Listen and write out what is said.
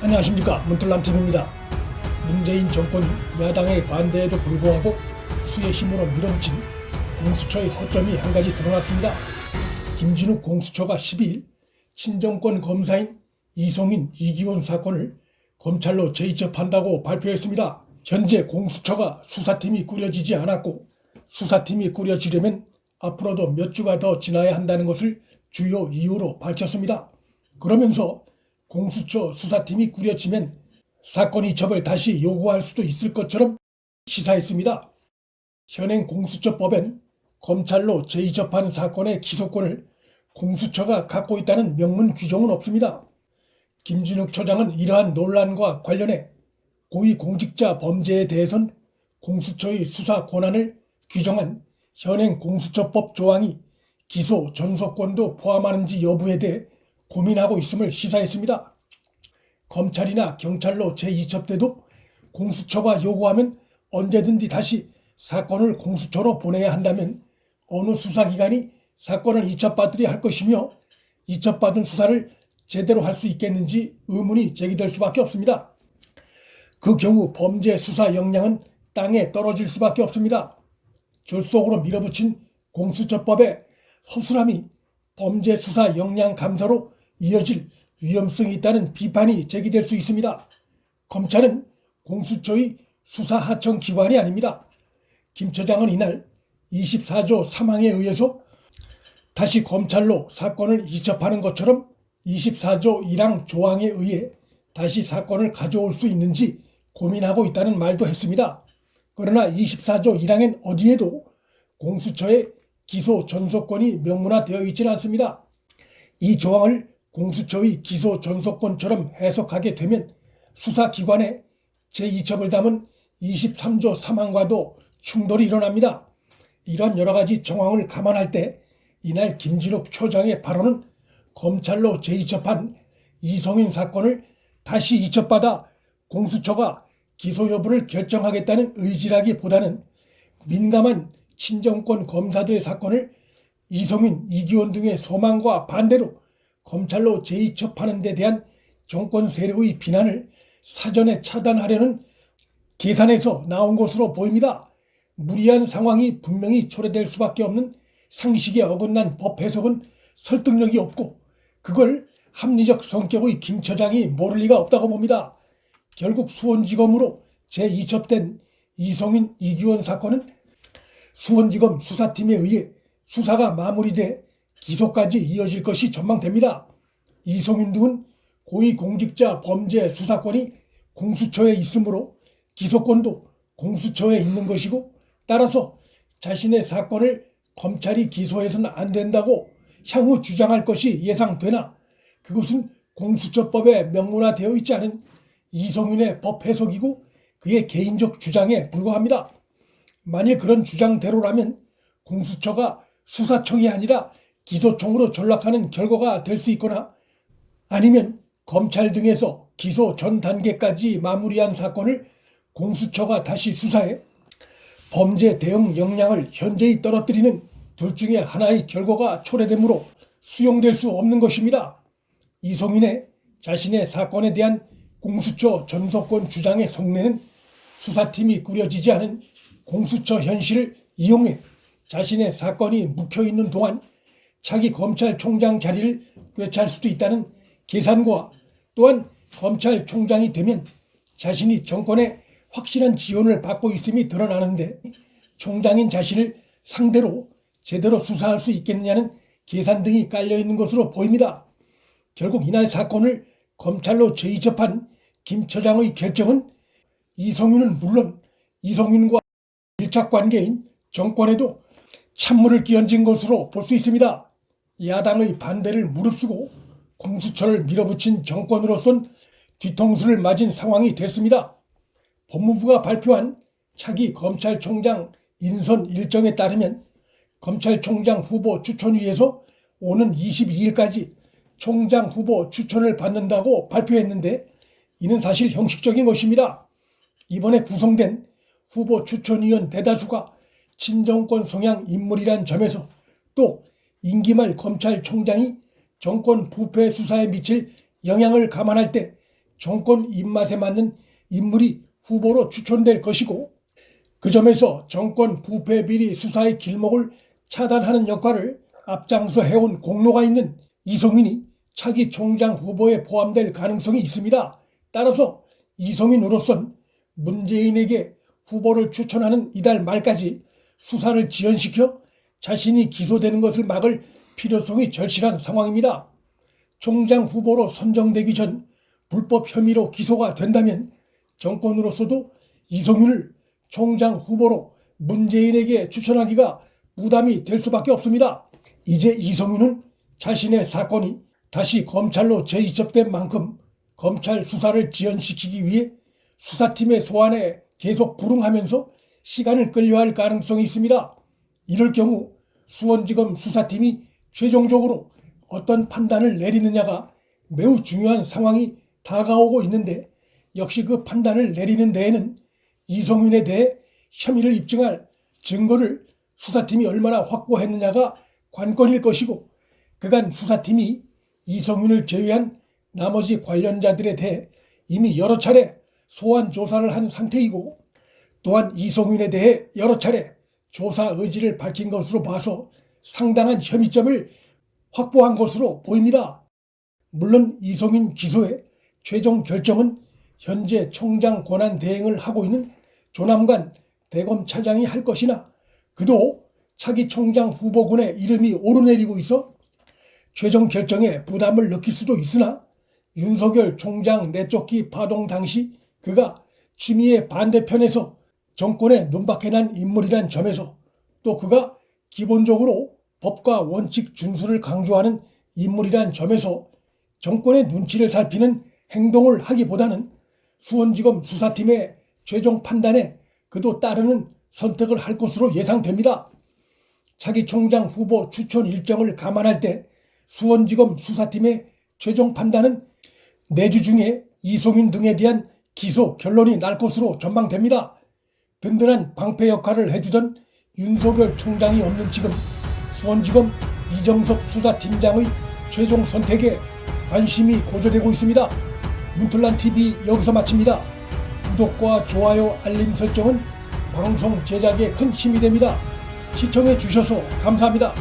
안녕하십니까, 문틀남TV입니다. 문재인 정권이 야당의 반대에도 불구하고 수의 힘으로 밀어붙인 공수처의 허점이 한 가지 드러났습니다. 김진욱 공수처가 12일 친정권 검사인 이송인, 이기원 사건을 검찰로 재이첩한다고 발표했습니다. 현재 공수처가 수사팀이 꾸려지지 않았고 수사팀이 꾸려지려면 앞으로도 몇 주가 더 지나야 한다는 것을 주요 이유로 밝혔습니다. 그러면서 공수처 수사팀이 꾸려지면 사건 이첩을 다시 요구할 수도 있을 것처럼 시사했습니다. 현행 공수처법엔 검찰로 재이첩한 사건의 기소권을 공수처가 갖고 있다는 명문 규정은 없습니다. 김진욱 처장은 이러한 논란과 관련해 고위공직자 범죄에 대해선 공수처의 수사 권한을 규정한 현행 공수처법 조항이 기소 전속권도 포함하는지 여부에 대해 고민하고 있음을 시사했습니다. 검찰이나 경찰로 재이첩돼도 공수처가 요구하면 언제든지 다시 사건을 공수처로 보내야 한다면 어느 수사기관이 사건을 이첩받으려 할 것이며 이첩받은 수사를 제대로 할 수 있겠는지 의문이 제기될 수밖에 없습니다. 그 경우 범죄 수사 역량은 땅에 떨어질 수밖에 없습니다. 졸속으로 밀어붙인 공수처법의 허술함이 범죄 수사 역량 감소로 이어질 위험성이 있다는 비판이 제기될 수 있습니다. 검찰은 공수처의 수사 하청 기관이 아닙니다. 김 처장은 이날 24조 3항에 의해서 다시 검찰로 사건을 이첩하는 것처럼 24조 1항 조항에 의해 다시 사건을 가져올 수 있는지 고민하고 있다는 말도 했습니다. 그러나 24조 1항엔 어디에도 공수처의 기소 전속권이 명문화되어 있지는 않습니다. 이 조항을 공수처의 기소 전속권처럼 해석하게 되면 수사기관에 재이첩을 담은 23조 3항과도 충돌이 일어납니다. 이런 여러 가지 정황을 감안할 때 이날 김진욱 처장의 발언은 검찰로 재이첩한 이송인 사건을 다시 이첩받아 공수처가 기소 여부를 결정하겠다는 의지라기보다는 민감한 친정권 검사들 사건을 이송인, 이기원 등의 소망과 반대로 검찰로 재이첩하는 데 대한 정권 세력의 비난을 사전에 차단하려는 계산에서 나온 것으로 보입니다. 무리한 상황이 분명히 초래될 수밖에 없는 상식에 어긋난 법 해석은 설득력이 없고 그걸 합리적 성격의 김 처장이 모를 리가 없다고 봅니다. 결국 수원지검으로 재이첩된 이송인, 이기원 사건은 수원지검 수사팀에 의해 수사가 마무리돼 기소까지 이어질 것이 전망됩니다. 이송인 등은 고위공직자 범죄 수사권이 공수처에 있으므로 기소권도 공수처에 있는 것이고 따라서 자신의 사건을 검찰이 기소해서는 안 된다고 향후 주장할 것이 예상되나 그것은 공수처법에 명문화되어 있지 않은 이송인의 법 해석이고 그의 개인적 주장에 불과합니다. 만일 그런 주장대로라면 공수처가 수사청이 아니라 기소청으로 전락하는 결과가 될 수 있거나 아니면 검찰 등에서 기소 전 단계까지 마무리한 사건을 공수처가 다시 수사해 범죄 대응 역량을 현저히 떨어뜨리는 둘 중에 하나의 결과가 초래되므로 수용될 수 없는 것입니다. 이송인의 자신의 사건에 대한 공수처 전속권 주장의 속내는 수사팀이 꾸려지지 않은 공수처 현실을 이용해 자신의 사건이 묵혀있는 동안 차기 검찰총장 자리를 꿰찰 수도 있다는 계산과 또한 검찰총장이 되면 자신이 정권의 확실한 지원을 받고 있음이 드러나는데 총장인 자신을 상대로 제대로 수사할 수 있겠느냐는 계산 등이 깔려있는 것으로 보입니다. 결국 이날 사건을 검찰로 재이첩한 김 처장의 결정은 이송인은 물론 이송인과 밀착관계인 정권에도 찬물을 끼얹은 것으로 볼 수 있습니다. 야당의 반대를 무릅쓰고 공수처를 밀어붙인 정권으로선 뒤통수를 맞은 상황이 됐습니다. 법무부가 발표한 차기 검찰총장 인선 일정에 따르면 검찰총장 후보 추천위에서 오는 22일까지 총장 후보 추천을 받는다고 발표했는데 이는 사실 형식적인 것입니다. 이번에 구성된 후보 추천위원 대다수가 친정권 성향 인물이란 점에서 또 임기 말 검찰총장이 정권 부패 수사에 미칠 영향을 감안할 때 정권 입맛에 맞는 인물이 후보로 추천될 것이고, 그 점에서 정권 부패 비리 수사의 길목을 차단하는 역할을 앞장서 해온 공로가 있는 이성윤이 차기 총장 후보에 포함될 가능성이 있습니다. 따라서 이성윤으로선 문재인에게 후보를 추천하는 이달 말까지 수사를 지연시켜 자신이 기소되는 것을 막을 필요성이 절실한 상황입니다. 총장 후보로 선정되기 전 불법 혐의로 기소가 된다면 정권으로서도 이성윤을 총장 후보로 문재인에게 추천하기가 부담이 될 수밖에 없습니다. 이제 이성윤은 자신의 사건이 다시 검찰로 재이첩된 만큼 검찰 수사를 지연시키기 위해 수사팀의 소환에 계속 불응하면서 시간을 끌려야 할 가능성이 있습니다. 이럴 경우 수원지검 수사팀이 최종적으로 어떤 판단을 내리느냐가 매우 중요한 상황이 다가오고 있는데, 역시 그 판단을 내리는 데에는 이성윤에 대해 혐의를 입증할 증거를 수사팀이 얼마나 확보했느냐가 관건일 것이고, 그간 수사팀이 이성윤을 제외한 나머지 관련자들에 대해 이미 여러 차례 소환 조사를 한 상태이고, 또한 이성윤에 대해 여러 차례 조사 의지를 밝힌 것으로 봐서 상당한 혐의점을 확보한 것으로 보입니다. 물론 이성윤 기소의 최종 결정은 현재 총장 권한 대행을 하고 있는 조남관 대검차장이 할 것이나, 그도 차기 총장 후보군의 이름이 오르내리고 있어 최종 결정에 부담을 느낄 수도 있으나, 윤석열 총장 내쫓기 파동 당시 그가 취미의 반대편에서 정권에 눈박해 난 인물이란 점에서, 또 그가 기본적으로 법과 원칙 준수를 강조하는 인물이란 점에서 정권의 눈치를 살피는 행동을 하기보다는 수원지검 수사팀의 최종 판단에 그도 따르는 선택을 할 것으로 예상됩니다. 차기 총장 후보 추천 일정을 감안할 때 수원지검 수사팀의 최종 판단은 내주 중에 이성윤 등에 대한 기소 결론이 날 것으로 전망됩니다. 든든한 방패 역할을 해주던 윤석열 총장이 없는 지금 수원지검 이정섭 수사팀장의 최종 선택에 관심이 고조되고 있습니다. 문틀란TV 여기서 마칩니다. 구독과 좋아요, 알림 설정은 방송 제작에 큰 힘이 됩니다. 시청해 주셔서 감사합니다.